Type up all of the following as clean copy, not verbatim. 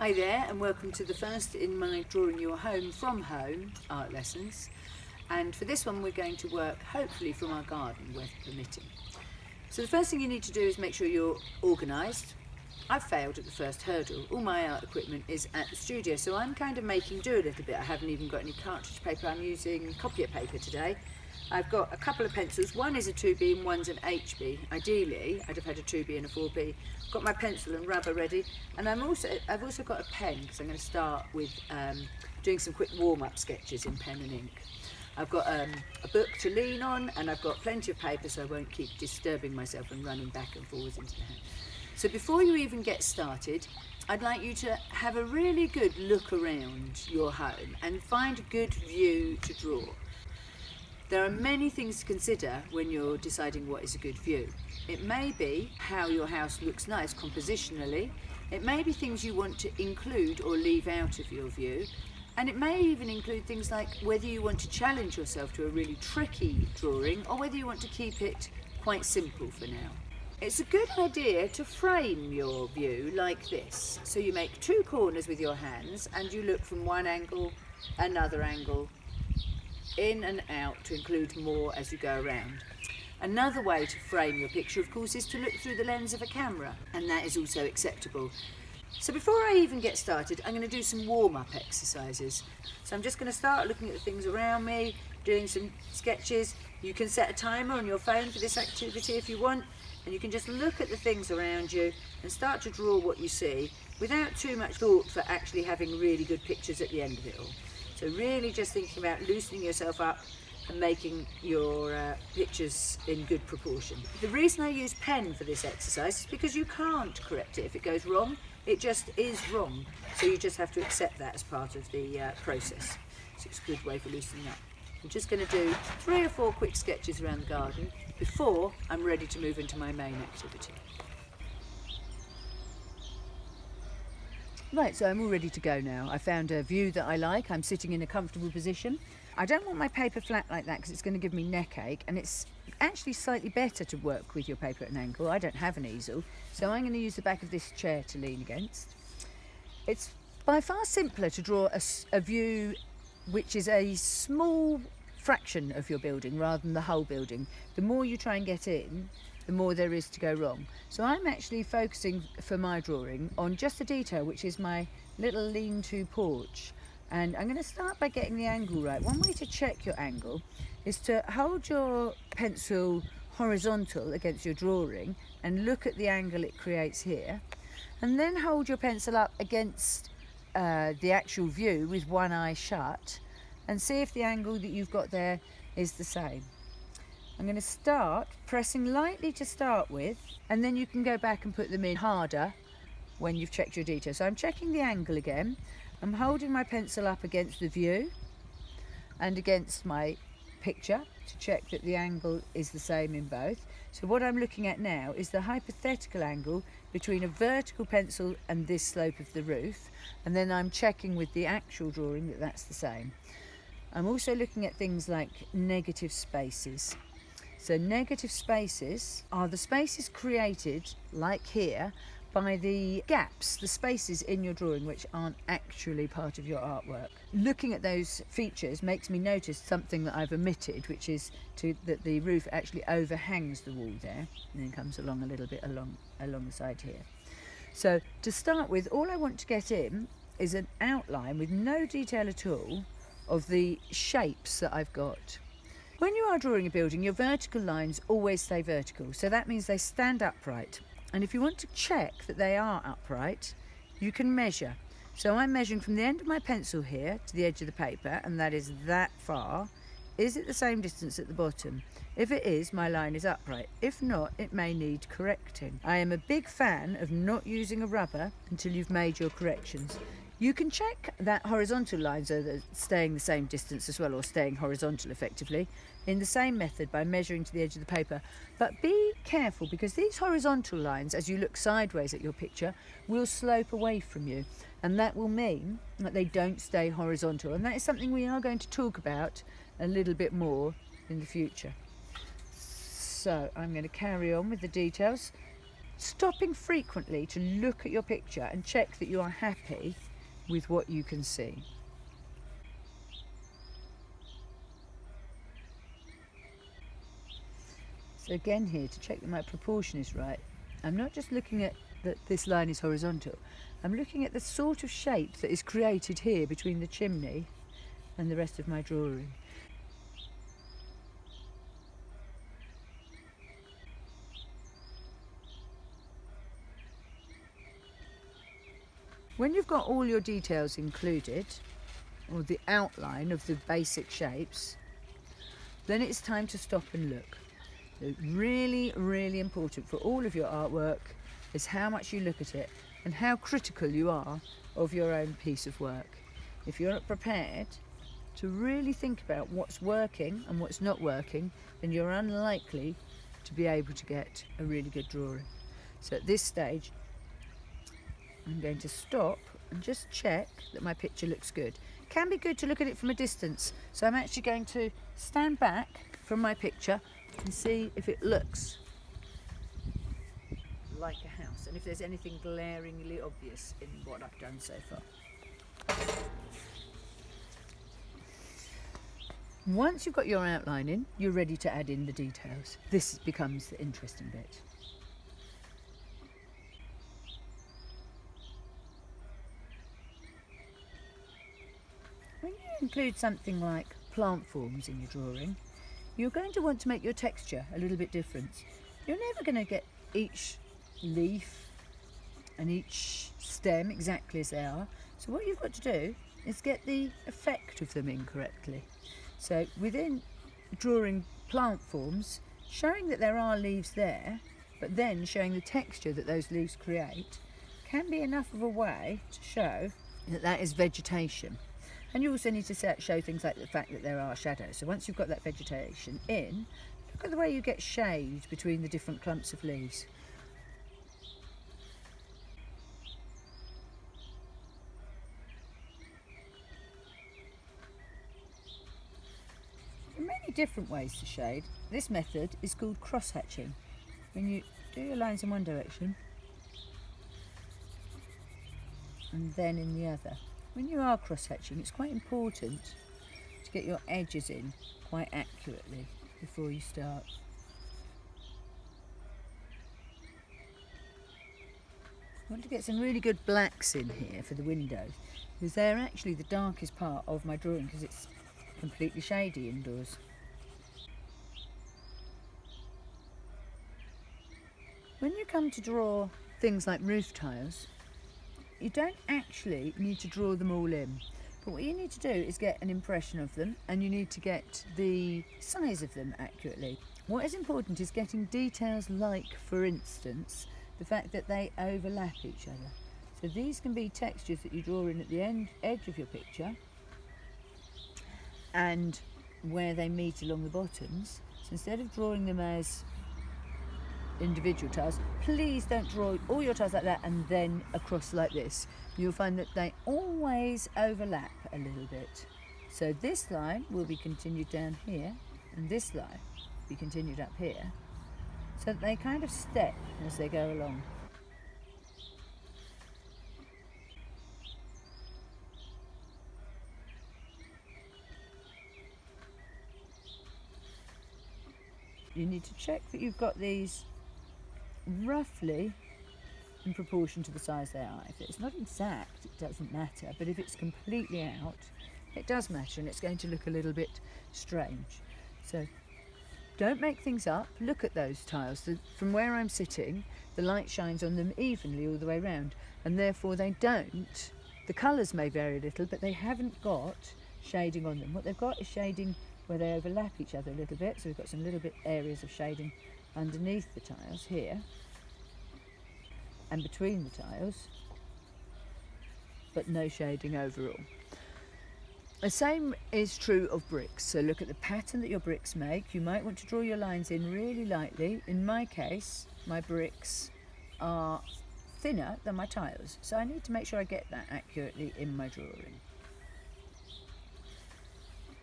Hi there, and welcome to the first in my Drawing Your Home from Home art lessons. And for this one we're going to work hopefully from our garden, weather permitting. So the first thing you need to do is make sure you're organised. I've failed at the first hurdle. All my art equipment is at the studio, so I'm kind of making do a little bit. I haven't even got any cartridge paper. I'm using copier paper today. I've got a couple of pencils. One is a 2B and one's an HB. Ideally, I'd have had a 2B and a 4B. I've got my pencil and rubber ready, and I've also got a pen because I'm going to start with doing some quick warm-up sketches in pen and ink. I've got a book to lean on, and I've got plenty of paper so I won't keep disturbing myself and running back and forwards into the hand. So before you even get started, I'd like you to have a really good look around your home and find a good view to draw. There are many things to consider when you're deciding what is a good view. It may be how your house looks nice compositionally, it may be things you want to include or leave out of your view, and it may even include things like whether you want to challenge yourself to a really tricky drawing or whether you want to keep it quite simple for now. It's a good idea to frame your view like this. So you make two corners with your hands and you look from one angle, another angle, in and out to include more as you go around. Another way to frame your picture, of course, is to look through the lens of a camera, and that is also acceptable. So before I even get started, I'm going to do some warm-up exercises. So I'm just going to start looking at the things around me, doing some sketches. You can set a timer on your phone for this activity if you want, and you can just look at the things around you and start to draw what you see without too much thought for actually having really good pictures at the end of it all. So really just thinking about loosening yourself up and making your pictures in good proportion. The reason I use pen for this exercise is because you can't correct it. If it goes wrong, it just is wrong. So you just have to accept that as part of the process. So it's a good way for loosening up. I'm just going to do 3 or 4 quick sketches around the garden before I'm ready to move into my main activity. Right, so I'm all ready to go now. I found a view that I like. I'm sitting in a comfortable position. I don't want my paper flat like that because it's going to give me neck ache, and it's actually slightly better to work with your paper at an angle. I don't have an easel, so I'm going to use the back of this chair to lean against. It's by far simpler to draw a view which is a small fraction of your building rather than the whole building. The more you try and get in, the more there is to go wrong. So I'm actually focusing for my drawing on just the detail, which is my little lean-to porch. And I'm going to start by getting the angle right. One way to check your angle is to hold your pencil horizontal against your drawing and look at the angle it creates here. And then hold your pencil up against the actual view with one eye shut and see if the angle that you've got there is the same. I'm going to start pressing lightly to start with, and then you can go back and put them in harder when you've checked your detail. So I'm checking the angle again. I'm holding my pencil up against the view and against my picture to check that the angle is the same in both. So what I'm looking at now is the hypothetical angle between a vertical pencil and this slope of the roof, and then I'm checking with the actual drawing that that's the same. I'm also looking at things like negative spaces. So negative spaces are the spaces created, like here, by the gaps, the spaces in your drawing which aren't actually part of your artwork. Looking at those features makes me notice something that I've omitted, which is that the roof actually overhangs the wall there and then comes along a little bit along the side here. So to start with, all I want to get in is an outline with no detail at all of the shapes that I've got. When you are drawing a building, your vertical lines always stay vertical, so that means they stand upright. And if you want to check that they are upright, you can measure. So I'm measuring from the end of my pencil here to the edge of the paper, and that is that far. Is it the same distance at the bottom? If it is, my line is upright. If not, it may need correcting. I am a big fan of not using a rubber until you've made your corrections. You can check that horizontal lines are staying the same distance as well, or staying horizontal effectively, in the same method by measuring to the edge of the paper. But be careful, because these horizontal lines, as you look sideways at your picture, will slope away from you, and that will mean that they don't stay horizontal, and that is something we are going to talk about a little bit more in the future. So I'm going to carry on with the details. stopping frequently to look at your picture and check that you are happy with what you can see. So again here, to check that my proportion is right, I'm not just looking at that this line is horizontal, I'm looking at the sort of shape that is created here between the chimney and the rest of my drawing. When you've got all your details included, or the outline of the basic shapes, then it's time to stop and look. So really, really important for all of your artwork is how much you look at it and how critical you are of your own piece of work. If you're not prepared to really think about what's working and what's not working, then you're unlikely to be able to get a really good drawing. So at this stage, I'm going to stop and just check that my picture looks good. It can be good to look at it from a distance, so I'm actually going to stand back from my picture and see if it looks like a house and if there's anything glaringly obvious in what I've done so far. Once you've got your outline in, you're ready to add in the details. This becomes the interesting bit. When you include something like plant forms in your drawing, you're going to want to make your texture a little bit different. You're never going to get each leaf and each stem exactly as they are. So what you've got to do is get the effect of them in correctly. So within drawing plant forms, showing that there are leaves there, but then showing the texture that those leaves create, can be enough of a way to show that that is vegetation. And you also need to show things like the fact that there are shadows. So once you've got that vegetation in, look at the way you get shade between the different clumps of leaves. There are many different ways to shade. This method is called cross-hatching. When you do your lines in one direction and then in the other. When you are cross-hatching, it's quite important to get your edges in quite accurately before you start. I want to get some really good blacks in here for the windows, because they're actually the darkest part of my drawing because it's completely shady indoors. When you come to draw things like roof tiles, you don't actually need to draw them all in, but what you need to do is get an impression of them, and you need to get the size of them accurately. What is important is getting details like, for instance, the fact that they overlap each other. So these can be textures that you draw in at the edge of your picture and where they meet along the bottoms. So instead of drawing them as individual tiles, please don't draw all your tiles like that and then across like this. You'll find that they always overlap a little bit. So this line will be continued down here and this line will be continued up here, so that they kind of step as they go along. You need to check that you've got these roughly in proportion to the size they are. If it's not exact, it doesn't matter, but if it's completely out, it does matter, and it's going to look a little bit strange. So don't make things up. Look at those tiles. From where I'm sitting, the light shines on them evenly all the way around, and therefore they don't, the colours may vary a little, but they haven't got shading on them. What they've got is shading where they overlap each other a little bit, so we've got some little bit areas of shading underneath the tiles here and between the tiles, but no shading overall. The same is true of bricks. So look at the pattern that your bricks make. You might want to draw your lines in really lightly. In my case, my bricks are thinner than my tiles, so I need to make sure I get that accurately in my drawing.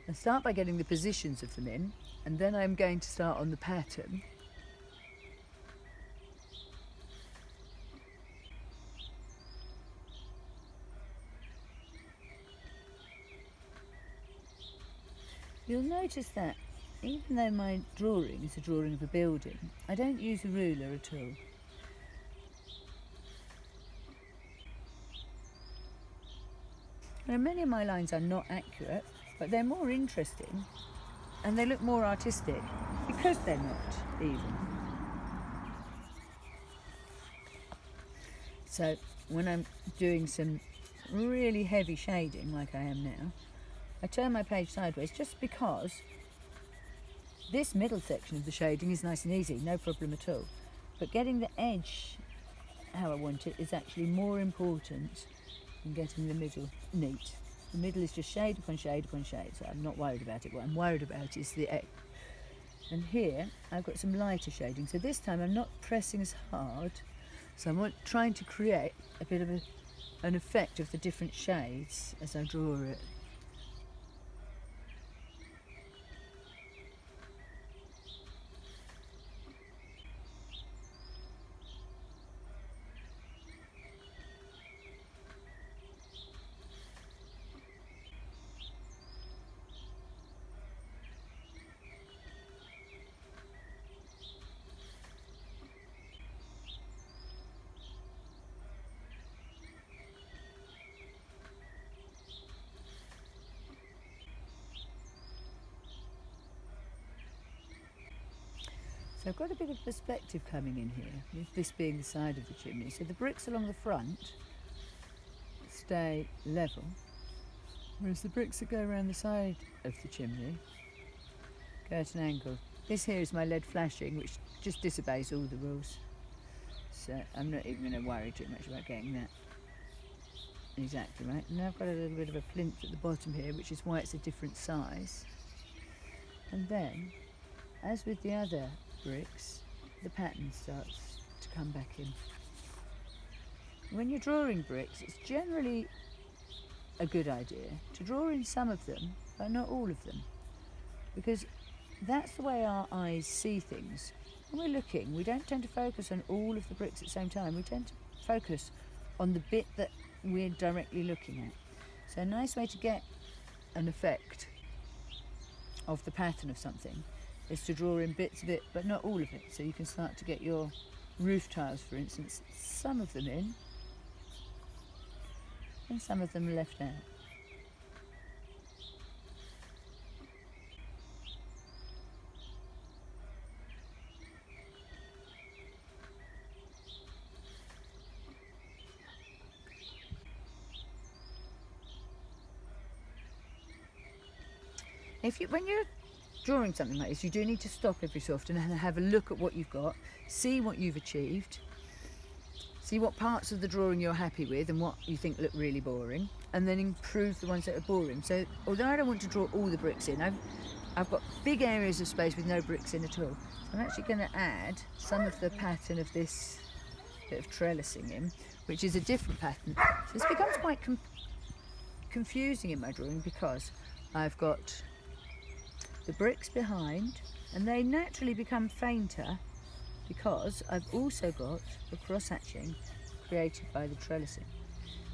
I start by getting the positions of them in, and then I'm going to start on the pattern. You'll notice that even though my drawing is a drawing of a building, I don't use a ruler at all. Now, many of my lines are not accurate, but they're more interesting and they look more artistic because they're not even. So when I'm doing some really heavy shading like I am now, I turn my page sideways just because this middle section of the shading is nice and easy, no problem at all. But getting the edge how I want it is actually more important than getting the middle neat. The middle is just shade upon shade upon shade, so I'm not worried about it. What I'm worried about is the edge. And here I've got some lighter shading, so this time I'm not pressing as hard, so I'm trying to create a bit of an effect of the different shades as I draw it. So I've got a bit of perspective coming in here, with this being the side of the chimney. So the bricks along the front stay level, whereas the bricks that go around the side of the chimney go at an angle. This here is my lead flashing, which just disobeys all the rules. So I'm not even going to worry too much about getting that exactly right. And now I've got a little bit of a plinth at the bottom here, which is why it's a different size. And then, as with the other bricks, the pattern starts to come back in. When you're drawing bricks, it's generally a good idea to draw in some of them, but not all of them, because that's the way our eyes see things. When we're looking, we don't tend to focus on all of the bricks at the same time. We tend to focus on the bit that we're directly looking at. So a nice way to get an effect of the pattern of something is to draw in bits of it, but not all of it. So you can start to get your roof tiles, for instance, some of them in, and some of them are left out. When you're drawing something like this, you do need to stop every so often and have a look at what you've got, see what you've achieved, see what parts of the drawing you're happy with and what you think look really boring, and then improve the ones that are boring. So although I don't want to draw all the bricks in, I've got big areas of space with no bricks in at all. So I'm actually going to add some of the pattern of this bit of trellising in, which is a different pattern. So this becomes quite confusing in my drawing because I've got the bricks behind, and they naturally become fainter because I've also got the cross-hatching created by the trellising.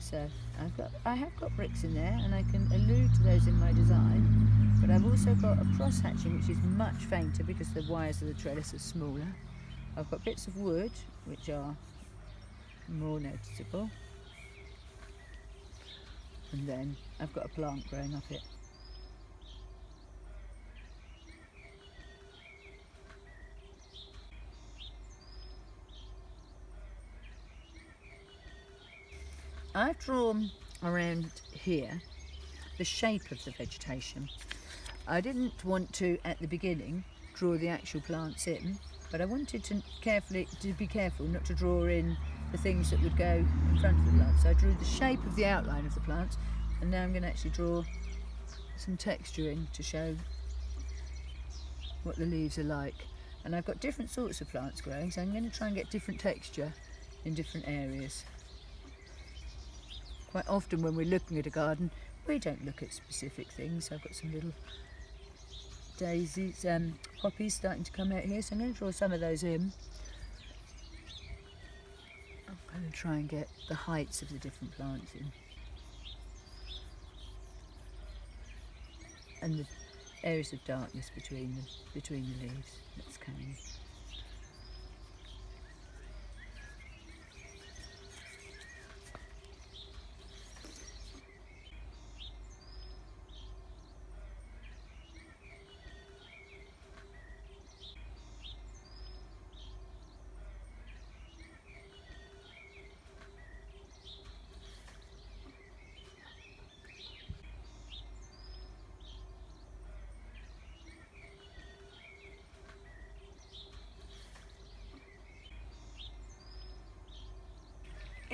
So I have got bricks in there, and I can allude to those in my design, but I've also got a cross-hatching which is much fainter because the wires of the trellis are smaller. I've got bits of wood which are more noticeable, and then I've got a plant growing up it. I've drawn around here the shape of the vegetation. I didn't want to, at the beginning, draw the actual plants in, but I wanted to be careful not to draw in the things that would go in front of the plants. So I drew the shape of the outline of the plants, and now I'm going to actually draw some texturing to show what the leaves are like. And I've got different sorts of plants growing, so I'm going to try and get different texture in different areas. Quite often when we're looking at a garden, we don't look at specific things. I've got some little daisies, poppies starting to come out here, so I'm going to draw some of those in. I'm going to try and get the heights of the different plants in. And areas of darkness between the leaves. That's coming.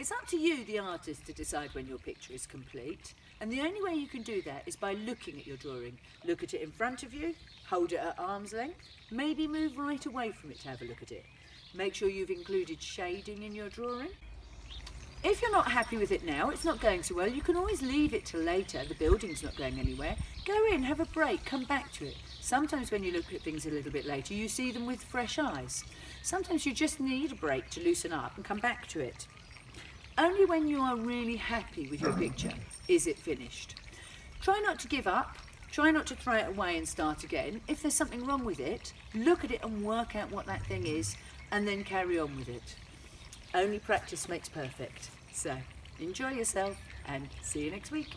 It's up to you, the artist, to decide when your picture is complete. And the only way you can do that is by looking at your drawing. Look at it in front of you, hold it at arm's length, maybe move right away from it to have a look at it. Make sure you've included shading in your drawing. If you're not happy with it now, it's not going so well, you can always leave it till later. The building's not going anywhere. Go in, have a break, come back to it. Sometimes when you look at things a little bit later, you see them with fresh eyes. Sometimes you just need a break to loosen up and come back to it. Only when you are really happy with your picture is it finished. Try not to give up, try not to throw it away and start again. If there's something wrong with it, look at it and work out what that thing is and then carry on with it. Only practice makes perfect. So enjoy yourself and see you next week.